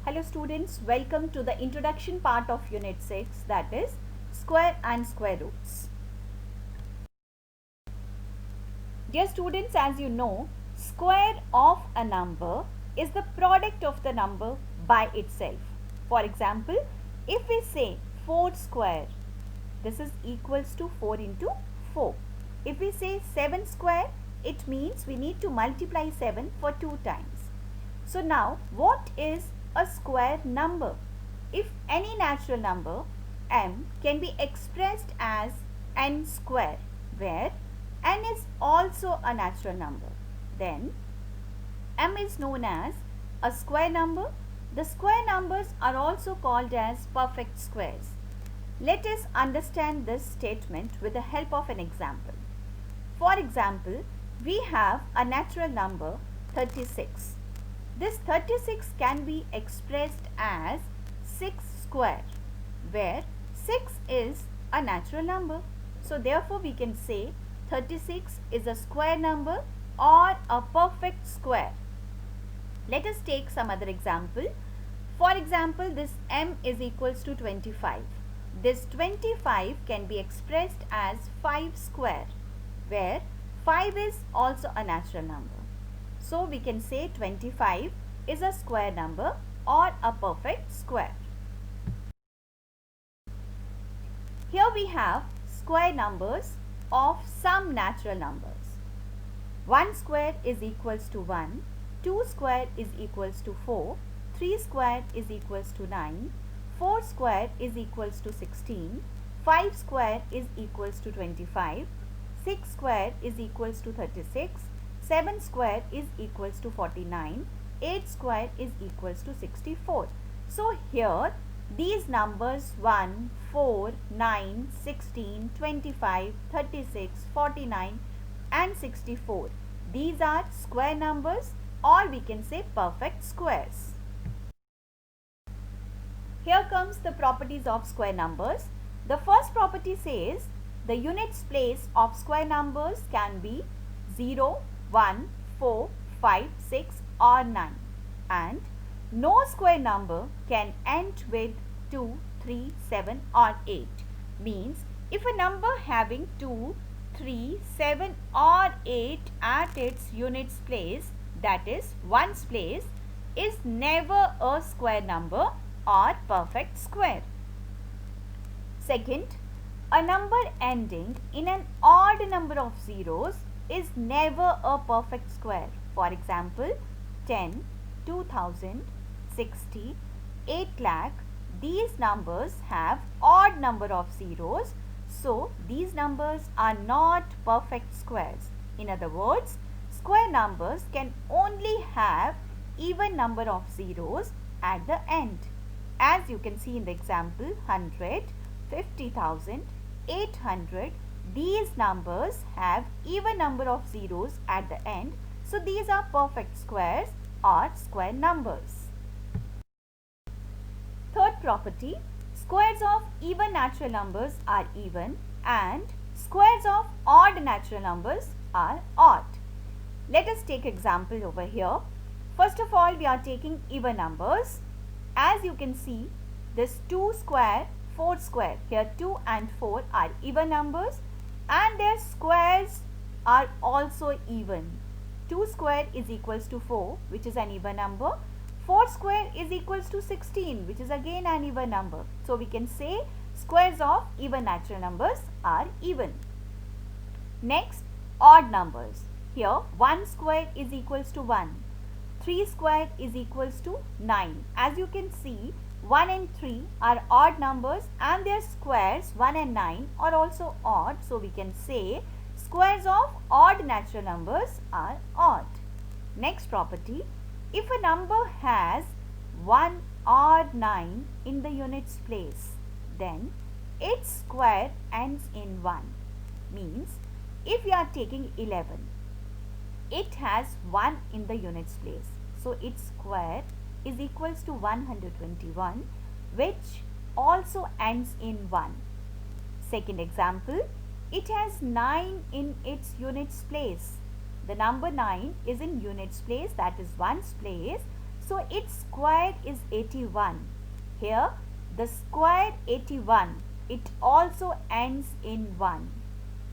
Hello students, welcome to the introduction part of unit 6, that is square and square roots. Dear students, as you know, square of a number is the product of the number by itself. For example, if we say 4 square, this is equals to 4 into 4. If we say 7 square, it means we need to multiply 7 for 2 times. So now, what is a square number? If any natural number m can be expressed as n square, where n is also a natural number, then m is known as a square number. The square numbers are also called as perfect squares. Let us understand this statement with the help of an example. For example, we have a natural number 36. This 36 can be expressed as 6 square, where 6 is a natural number. So therefore we can say 36 is a square number or a perfect square. Let us take some other example. For example, this m is equals to 25. This 25 can be expressed as 5 square, where 5 is also a natural number. So we can say 25 is a square number or a perfect square. Here we have square numbers of some natural numbers. 1 square is equals to 1, 2 square is equals to 4, 3 square is equals to 9, 4 square is equals to 16, 5 square is equals to 25, 6 square is equals to 36, 7 square is equals to 49, 8 square is equals to 64. So here these numbers 1, 4, 9, 16, 25, 36, 49 and 64. These are square numbers, or we can say perfect squares. Here comes the properties of square numbers. The first property says the units place of square numbers can be 0, 1, 4, 5, 6 or 9, and no square number can end with 2, 3, 7 or 8. Means if a number having 2, 3, 7 or 8 at its units place, that is ones place, is never a square number or perfect square. Second, a number ending in an odd number of zeros is never a perfect square. For example, 10, 2000, 60, 8 lakh. These numbers have odd number of zeros. So, these numbers are not perfect squares. In other words, square numbers can only have even number of zeros at the end. As you can see in the example, 100, 50,000, 800, these numbers have even number of zeros at the end. So these are perfect squares or square numbers. Third property, squares of even natural numbers are even and squares of odd natural numbers are odd. Let us take example over here. First of all, we are taking even numbers. As you can see, this 2 square, 4 square, here 2 and 4 are even numbers and their squares are also even. 2 square is equals to 4, which is an even number. 4 square is equals to 16, which is again an even number. So we can say squares of even natural numbers are even. Next, odd numbers. Here 1 square is equals to 1. 3 square is equals to 9. As you can see, 1 and 3 are odd numbers and their squares 1 and 9 are also odd. So we can say squares of odd natural numbers are odd. Next property, if a number has 1 or 9 in the units place, then its square ends in 1. Means if you are taking 11, it has 1 in the units place. So its square is equals to 121, which also ends in 1. Second example, it has 9 in its units place. The number 9 is in units place, that is ones place. So its square is 81. Here the square 81, it also ends in 1.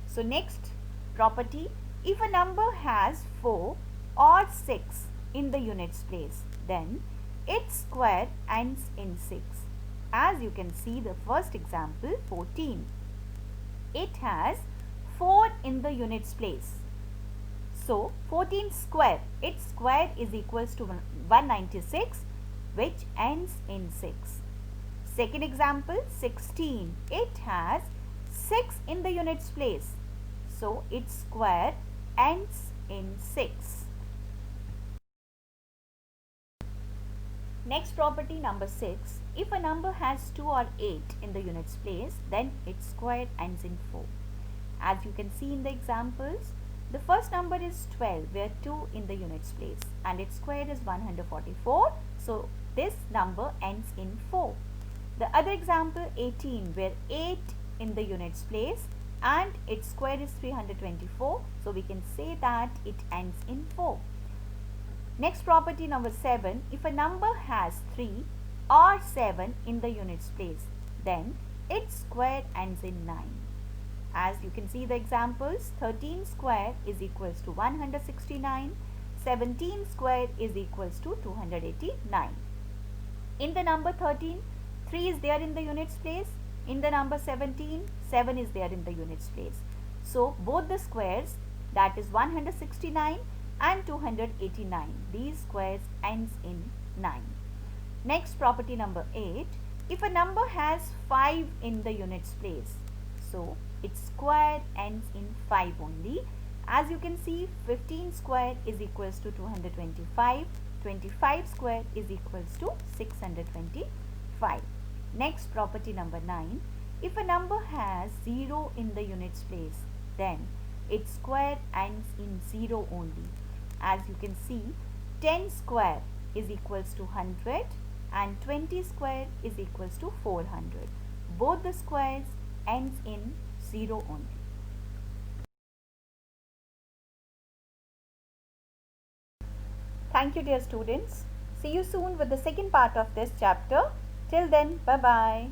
So next property, if a number has 4 or 6 in the units place, then its square ends in 6. As you can see the first example 14. It has 4 in the units place. So 14 square, its square is equals to 196, which ends in 6. Second example 16. It has 6 in the units place. So its square ends in 6. Next property number 6. If a number has 2 or 8 in the units place, then its square ends in 4. As you can see in the examples, the first number is 12 where 2 in the units place and its square is 144. So this number ends in 4. The other example 18 where 8 in the units place and its square is 324. So we can say that it ends in 4. Next property number 7. If a number has 3 or 7 in the units place, then its square ends in 9. As you can see the examples, 13 square is equals to 169, 17 square is equals to 289. In the number 13, 3 is there in the units place. In the number 17, 7 is there in the units place. So both the squares, that is 169 and 289, these squares ends in 9. Next property number 8. If a number has 5 in the units place, so its square ends in 5 only. As you can see, 15 square is equals to 225. 25 square is equals to 625. Next property number 9. If a number has 0 in the units place, then its square ends in 0 only. As you can see, 10 square is equals to 100 and 20 square is equals to 400. Both the squares ends in 0 only. Thank you, dear students. See you soon with the second part of this chapter. Till then, bye-bye.